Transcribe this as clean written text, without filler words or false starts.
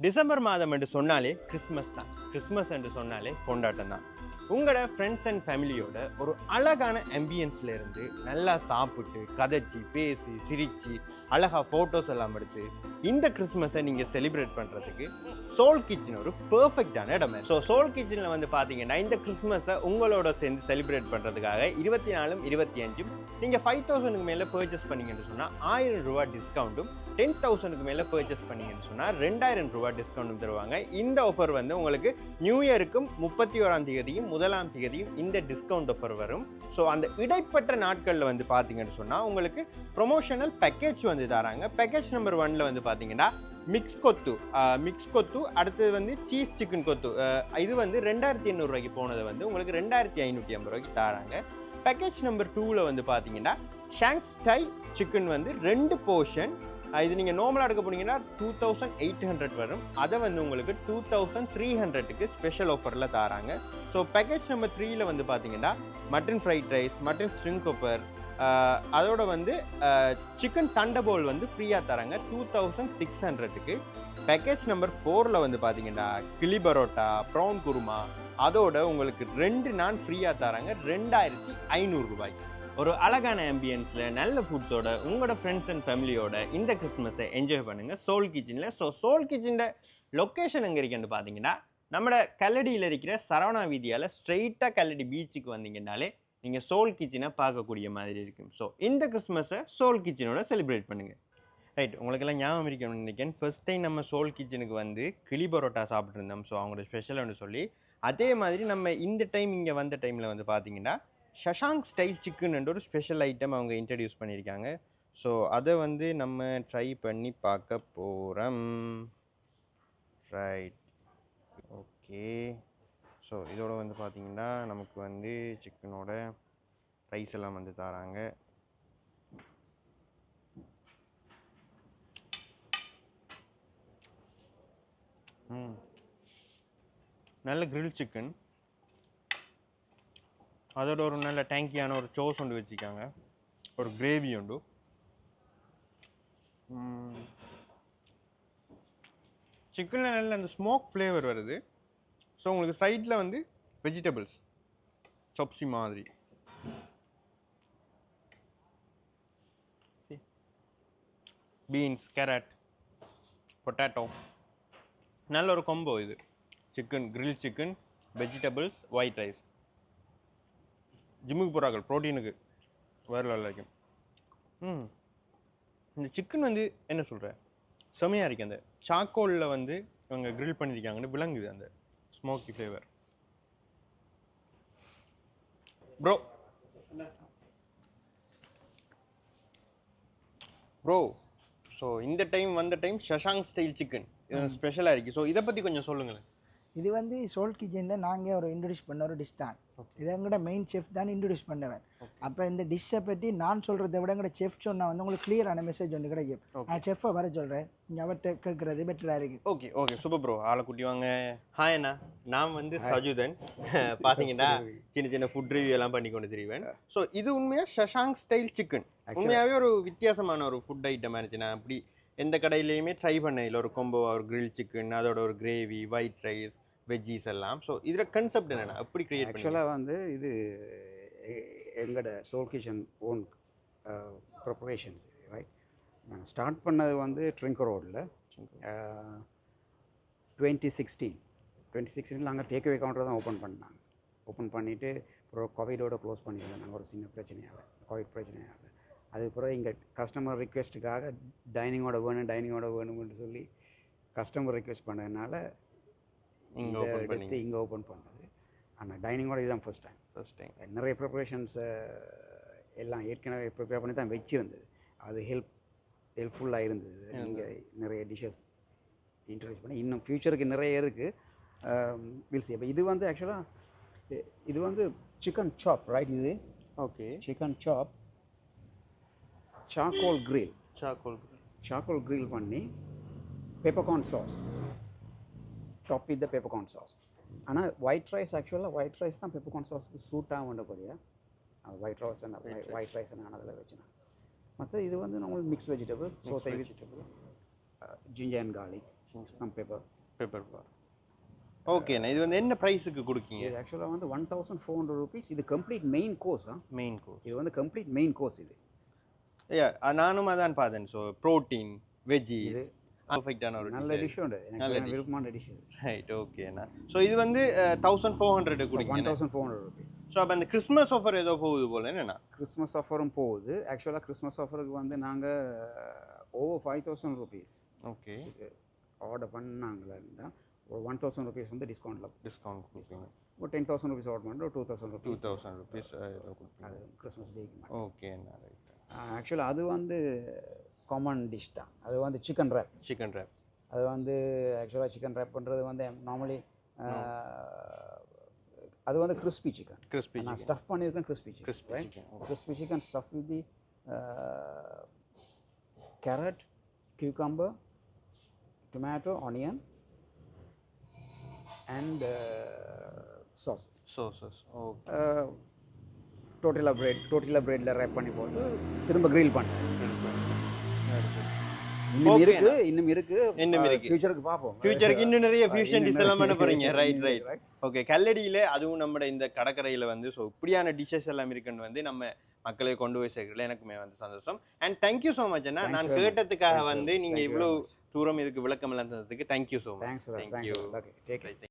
December மாதம் என்று சொன்னாலே கிறிஸ்மஸ் தான். கிறிஸ்மஸ் என்று சொன்னாலே கொண்டாட்டம் தான். உங்களோட ஃப்ரெண்ட்ஸ் அண்ட் ஃபேமிலியோட ஒரு அழகான ஆம்பியன்ஸ்ல இருந்து நல்லா சாப்பிட்டு கதைச்சி பேசி சிரிச்சு அழகா ஃபோட்டோஸ் எல்லாம் எடுத்து இந்த கிறிஸ்மஸை நீங்க செலிப்ரேட் பண்றதுக்கு சோல் கிச்சன் ஒரு பெர்ஃபெக்டான இடம். ஸோ சோல் கிச்சன்ல வந்து பாத்தீங்கன்னா இந்த கிறிஸ்மஸை உங்களோட சேர்ந்து செலிப்ரேட் பண்றதுக்காக 24 25 நீங்க 5000க்கு மேல பர்ச்சேஸ் பண்ணீங்கன்னு சொன்னா 1000 ரூபாய் டிஸ்கவுண்ட்டும், 10,000க்கு மேல பர்ச்சேஸ் பண்ணீங்கன்னு சொன்னா 2000 ரூபாய் டிஸ்கவுண்ட்டும் தருவாங்க. இந்த ஆஃபர் வந்து உங்களுக்கு நியூ இயருக்கும் 31ஆம் தேதியும் 1ஆம் தேதியும் இந்த டிஸ்கவுண்ட் ஆஃபர் வரும். ஸோ அந்த இடைப்பட்ட நாட்களில் வந்து பார்த்தீங்கன்னு சொன்னால் உங்களுக்கு ப்ரொமோஷனல் பேக்கேஜ் வந்து தராங்க. பேக்கேஜ் நம்பர் 1ல வந்து பார்த்தீங்கன்னா மிக்ஸ் கொத்து, அடுத்தது வந்து சீஸ் சிக்கன் கொத்து. இது வந்து 2800 ரூபாய்க்கு போனது வந்து உங்களுக்கு 2550 ரூபாய்க்கு தராங்க. பேக்கேஜ் நம்பர் 2ல வந்து பார்த்தீங்கன்னா ஷாங்க் ஸ்டைல் சிக்கன் வந்து 2 போர்ஷன். இது நீங்கள் நார்மலாக எடுக்க போனீங்கன்னா 2800 வரும். அதை வந்து உங்களுக்கு 2300க்கு ஸ்பெஷல் ஆஃபரில் தராங்க. ஸோ பேக்கேஜ் நம்பர் 3ல வந்து பார்த்தீங்கன்னா mutton fried rice, mutton string copper, அதோட வந்து சிக்கன் தண்டபோல் வந்து ஃப்ரீயாக தராங்க 2600க்கு. பேக்கேஜ் நம்பர் 4ல வந்து பார்த்தீங்கன்னா கிளி பரோட்டா, ப்ரான் குருமா, அதோட உங்களுக்கு 2 நான் ஃப்ரீயாக தராங்க 2500 ரூபாய்க்கு. ஒரு அழகான ஆம்பியன்ஸில் நல்ல ஃபுட்ஸோட உங்களோட ஃப்ரெண்ட்ஸ் அண்ட் ஃபேமிலியோட இந்த கிறிஸ்மஸை என்ஜாய் பண்ணுங்கள் சோல் கிச்சனில். ஸோ சோல் கிச்சனோட லொக்கேஷன் எங்கே இருக்குன்னு பார்த்தீங்கன்னா நம்மளோட கல்லடியில் இருக்கிற சரவணா வீதியால் ஸ்ட்ரெயிட்டாக கல்லடி பீச்சுக்கு வந்தீங்கன்னாலே நீங்கள் சோல் கிச்சனை பார்க்கக்கூடிய மாதிரி இருக்கும். ஸோ இந்த கிறிஸ்மஸை சோல் கிச்சனோட செலிப்ரேட் பண்ணுங்கள். ரைட், உங்களுக்கெல்லாம் ஞாபகம் இருக்கணும்னு நினைக்கிறேன். ஃபர்ஸ்ட் டைம் நம்ம சோல் கிச்சனுக்கு வந்து கிளி பரோட்டா சாப்பிட்ருந்தோம். ஸோ அவங்களோட ஸ்பெஷல்னு சொல்லி அதே மாதிரி நம்ம இந்த டைம் இங்கே வந்த டைமில் வந்து பார்த்தீங்கன்னா ஷஷாங்க் ஸ்டைல் சிக்கன் என்ற ஒரு ஸ்பெஷல் ஐட்டம் அவங்க இன்ட்ரடியூஸ் பண்ணியிருக்காங்க. ஸோ அதை வந்து நம்ம ட்ரை பண்ணி பார்க்க போகிறோம். Right, okay. ஸோ இதோட வந்து பார்த்திங்கன்னா நமக்கு வந்து சிக்கனோட ரைஸ் எல்லாம் வந்து தராங்க. நல்ல கிரில் சிக்கன், அதோட ஒரு நல்ல டேங்கியான ஒரு சோஸ் ஒன்று வச்சுருக்காங்க, ஒரு கிரேவி உண்டு. சிக்கனில் நல்ல அந்த ஸ்மோக் ஃப்ளேவர் வருது. ஸோ உங்களுக்கு சைடில் வந்து வெஜிடபிள்ஸ் சப்ஸி மாதிரி பீன்ஸ், கேரட், பொட்டேட்டோ, நல்ல ஒரு கொம்போ இது. Chicken, grill chicken, vegetables, white rice. ஜிம்முக்கு போகிறார்கள் ப்ரோட்டீனுக்கு வேறு இருக்கும். இந்த சிக்கன் வந்து என்ன சொல்கிறேன், செமையாக இருக்குது. அந்த சாக்கோலில் வந்து அவங்க கிரில் பண்ணியிருக்காங்கன்னு விளங்குது அந்த ஸ்மோக்கி ஃப்ளேவர். ப்ரோ ஸோ இந்த டைம் வந்த டைம் ஷஷாங்க் ஸ்டைல் சிக்கன் ஸ்பெஷலாக இருக்குது. ஸோ இதை பற்றி கொஞ்சம் சொல்லுங்களேன். இது வந்து சோல் கிச்சனில் நாங்கள் ஒரு இன்ட்ரடியூஸ் பண்ண ஒரு டிஷ் தான். இதை எங்கள்ட மெயின் செஃப் தான் இன்ட்ரடியூஸ் பண்ணவன். அப்போ இந்த டிஷ்ஷை பற்றி நான் சொல்கிறத விட எங்கள்ட செஃப் சொன்னால் வந்து உங்களுக்கு கிளியரான மெசேஜ் ஒன்று கிடைக்கும். நான் செஃப்பை வர சொல்கிறேன், நீங்கள் அவர்கிட்ட கேட்குறது பெட்டராக இருக்குது. Okay okay, super bro. ஆளை குட்டி வாங்க. ஹாய் அண்ணா, நான் வந்து சஜுதன். பார்த்தீங்கன்னா சின்ன சின்ன ஃபுட் ரிவ்யூ எல்லாம் பண்ணி கொண்டு தெரிவேன். ஸோ இது உண்மையாக ஷஷாங்க் ஸ்டைல் சிக்கன் உண்மையாகவே ஒரு வித்தியாசமான ஒரு ஃபுட் ஐட்டமாக இருந்துச்சு. நான் அப்படி எந்த கடையிலையுமே ட்ரை பண்ண இல்லை. ஒரு கொம்போ, ஒரு கிரில் சிக்கன், அதோட ஒரு கிரேவி, ஒயிட் ரைஸ், வெஜ்ஜீஸ் எல்லாம். ஸோ இதில் கன்செப்ட் என்னென்னா எப்படி கிரியேட் பண்ணி? ஆக்சுவலாக வந்து இது எங்களோட soul kitchen own preparations, right. நாங்கள் ஸ்டார்ட் பண்ணது வந்து ட்ரிங்க் ரோடில் 2016 நாங்கள் டேக்அவே கவுண்டர் தான் ஓப்பன் பண்ணாங்க. ஓப்பன் பண்ணிவிட்டு அப்புறம் கோவிடோட க்ளோஸ் பண்ணியிருந்தோம். நாங்கள் ஒரு சின்ன பிரச்சனையாக, கோவிட் பிரச்சனையாக. அதுக்கப்புறம் இங்கே கஸ்டமர் ரிக்வெஸ்ட்டுக்காக டைனிங்கோட வேணும்னு சொல்லி கஸ்டமர் ரிக்வெஸ்ட் பண்ணதுனால இங்கே ஓப்பன் பண்ணது. ஆனால் டைனிங்கோட இதுதான் ஃபர்ஸ்ட் டைம். நிறைய ப்ரிப்பரேஷன்ஸ் எல்லாம் ஏற்கனவே ப்ரிப்பேர் பண்ணி தான் வச்சுருந்தது. அது ஹெல்ப்ஃபுல்லாக இருந்தது. இங்கே நிறைய டிஷ்ஷஸ் இன்ட்ரடியூஸ் பண்ணி இன்னும் ஃப்யூச்சருக்கு நிறைய இருக்குது. Will see. அப்போ இது வந்து ஆக்சுவலாக இது வந்து சிக்கன் சாப், ரைட். இது okay, chicken chop charcoal grill பண்ணி peppercorn sauce top with the peppercorn sauce. ஆனால் ஒயிட் ரைஸ் ஆக்சுவலாக ஒயிட் ரைஸ் தான் பெப்பர்கார்ன் சாஸ்க்கு சூட்டாக வேண்டக்கூடிய அது ஒயிட் ரைஸ் நான் அதில் வச்சுனேன். மற்ற இது வந்து நம்மளுக்கு மிக்ஸ் வெஜிடபிள், சோத்தை vegetable, ginger and garlic, some pepper. Pepper பார். ஓகேண்ணா, இது வந்து என்ன ப்ரைஸுக்கு கொடுக்கீங்க? இது ஆக்சுவலாக வந்து 1400 ருபீஸ். இது complete main course. Main course. இது வந்து கம்ப்ளீட் மெயின் கோர்ஸ் இது. நானும் அதான் பார்த்தேன். ஸோ ப்ரோட்டீன், வெஜ்ஜீஸ், பர்ஃபெக்டான ஒரு நல்ல டிஷ் உண்டு. எனக்கு விருப்பமான டிஷ் இது. ரைட், ஓகேண்ணா. ஸோ இது வந்து 1400 கொடுக்கீங்க. 1400 ருபீஸ். ஸோ அப்போ அந்த கிறிஸ்மஸ் ஆஃபர் ஏதோ போகுது போல என்னண்ணா? கிறிஸ்மஸ் ஆஃபரும் போகுது. ஆக்சுவலாக கிறிஸ்மஸ் ஆஃபருக்கு வந்து நாங்கள் ஓவர் 5000 ருபீஸ் ஓகே ஆர்டர் பண்ணாங்களா இருந்தால் ஒரு 1000 ருபீஸ் வந்து டிஸ்கவுண்ட் கொடுப்பீங்க. ஒரு 10,000 ருபீஸ் ஆர்டர் பண்ணுறோம். 2000 ருபீஸ் 2000 ருபீஸ் அது கிறிஸ்மஸ் டேக்கு. ஓகேண்ணா, ரைட். ஆக்சுவலாக அது வந்து காமன் டிஷ் தான். அது வந்து சிக்கன் ரேப். சிக்கன் ரேப் அது வந்து ஆக்சுவலாக சிக்கன் ரேப் பண்ணுறது வந்து நார்மலி அது வந்து கிறிஸ்பி சிக்கன். நான் ஸ்டஃப் பண்ணியிருக்கேன் crispy chicken. Crispy chicken stuff with the carrot, cucumber, tomato, onion and sauces. Okay. டோட்டலா பிரெட்ல ரேப் பண்ணி போட்டு திரும்ப கிரில் பண்ணேன். இன்னும் இருக்கு ஃபியூச்சருக்கு பாப்போம். ஃபியூச்சருக்கு இன்னும் நிறைய ஃபியூஷன் டிஷ் எல்லாம் பண்ண போறீங்க. ரைட். ஓகே, கல்லடியில அதுவும் நம்ம இந்த கடற்கரையில வந்து ஸோ இப்படியான டிஷ்ஷஸ் எல்லாம் இருக்குன்னு வந்து நம்ம மக்களை கொண்டு போய் சேர்க்கல எனக்குமே வந்து சந்தோஷம். அண்ட் தேங்க்யூ ஸோ மச் அண்ணா. நான் கேட்டதுக்காக வந்து நீங்க இவ்வளவு தூரம் இதுக்கு விளக்கம் எல்லாம் தந்ததுக்கு தேங்க்யூ ஸோ மச். தேங்க்யூ.